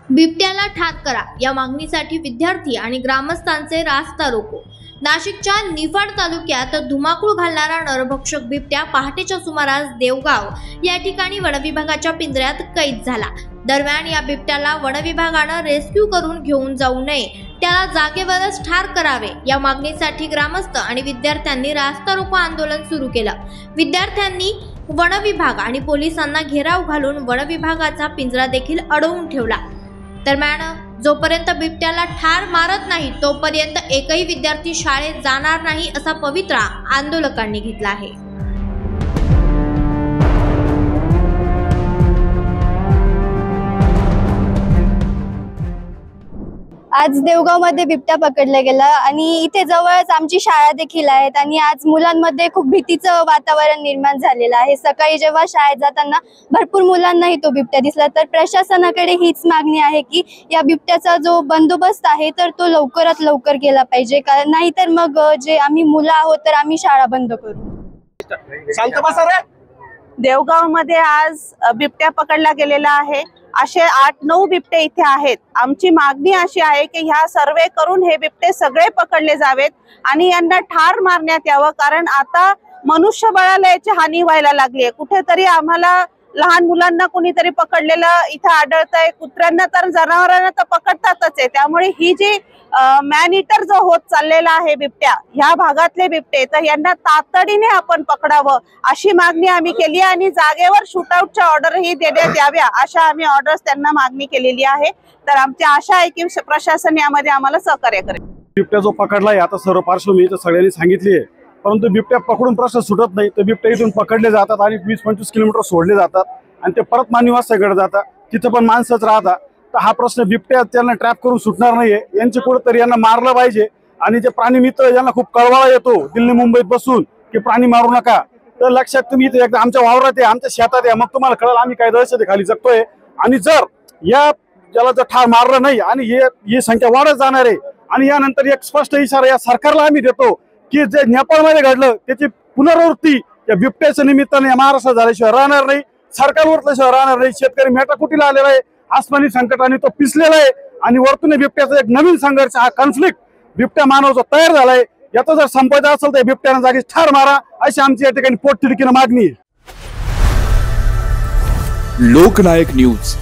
बिबट्याला ठार करा या मागणीसाठी विद्यार्थी आणि ग्रामस्थांचे रास्ता रोको। नाशिकच्या निफाड तालुक्यात धुमाकूळ घालणारा नरभक्षक बिबट्या पहाटेच्या सुमारास देवगाव या ठिकाणी वनविभागाच्या पिंजऱ्यात कैद झाला। दरम्यान या बिबट्याला वनविभागाने रेस्क्यू करून घेऊन जाऊ नये, त्याला जागेवरच ठार करावे या मागणीसाठी ग्रामस्थ आणि विद्यार्थ्यांनी रास्ता रोको आंदोलन सुरू केलं। विद्यार्थ्यांनी वनविभाग आणि पोलिसांना घेराव घालून वनविभागाचा पिंजरा देखील अडवून ठेवला। दरम्यान जोपर्यंत बिबट्याला ठार मारत नाही तोपर्यंत एकही विद्यार्थी शाळेत जाणार नाही असा पवित्रा आंदोलकांनी घेतला आहे। आज देवगावमध्ये बिबट्या पकडला गेला आणि इथे जवळच आमची शाळा देखील आहेत आणि आज मुलांमध्ये खूप भीतीचं वातावरण निर्माण झालेलं आहे। सकाळी जेव्हा शाळेत जाताना भरपूर मुलांनाही तो बिबट्या दिसला। तर प्रशासनाकडे हीच मागणी आहे की या बिबट्याचा जो बंदोबस्त आहे तर तो लवकरात लवकर केला पाहिजे, कारण नाहीतर मग जे आम्ही मुलं आहोत तर आम्ही शाळा बंद करू। देवगावमध्ये आज बिबट्या पकडला गेलेला आहे। असे 8-9 बिबटे इथे आहेत। आमची मागणी अशी आहे की ह्या सर्वे करून हे बिबटे सगळे पकडले जावेत आणि यांना ठार मारण्यात यावं, कारण आता मनुष्यबळाला याची हानी व्हायला लागली आहे। कुठेतरी आम्हाला लहान मुलांना कोणीतरी पकडलेलं इथे आढळतंय, कुत्र्यांना तर जनावरांना तर पकडतातच आहे। त्यामुळे ही जी मॅन ईटर जो होत चाललेला आहे बिबट्या, ह्या भागातले बिबटे, तर यांना तातडीने आपण पकडावं अशी मागणी आम्ही केली आणि जागेवर शूटआउटच्या ऑर्डरही देण्यात याव्या अशा आम्ही ऑर्डर्स त्यांना मागणी केलेली आहे। तर आमची आशा आहे की प्रशासन यामध्ये आम्हाला सहकार्य करेल। बिबट्या जो पकडलाय आता सर्व पार्श्वभूमी तर सगळ्यांनी सांगितली आहे, परंतु बिबट्या पकडून प्रश्न सुटत नाही। तर बिबट्या इथून पकडले जातात आणि 20-25 किलोमीटर सोडले जातात आणि ते परत मानवीवासाकडे जातात, तिथे पण माणसंच राहतात। तर हा प्रश्न बिबट्या त्यांना ट्रॅप करून सुटणार नाहीये। यांचे कुठेतरी यांना मारलं पाहिजे आणि जे प्राणी मित्र ज्यांना खूप कळवळा येतो दिल्ली मुंबईत बसून की प्राणी मारू नका, तर लक्षात तुम्ही इथे एकदा आमच्या वावरात आहे, आमच्या शेतात आहे, मग तुम्हाला कळलं आम्ही काय दहशती खाली जगतोय। आणि जर याला जर ठार मारलं नाही आणि ही संख्या वाढत जाणार आहे आणि यानंतर एक स्पष्ट इशारा या सरकारला आम्ही देतो की जे नेपाळमध्ये घडलं त्याची पुनरावृत्ती या बिबट्याच्या निमित्ताने या महाराष्ट्रात झाल्याशिवाय राहणार नाही, सरकारवर राहणार नाही। शेतकरी मेटाकुटीला आलेला आहे, आसमानी संकटाने तो पिसलेला आहे आणि वरतून बिबट्याचा एक नवीन संघर्ष, हा कॉन्फ्लिक्ट बिबट्या मानवाचा तयार झालाय। याचा जर संपदा असेल तर बिबट्याने जागी ठार मारा अशी आमची या ठिकाणी पोटतिडकीने मागणी आहे। लोकनायक न्यूज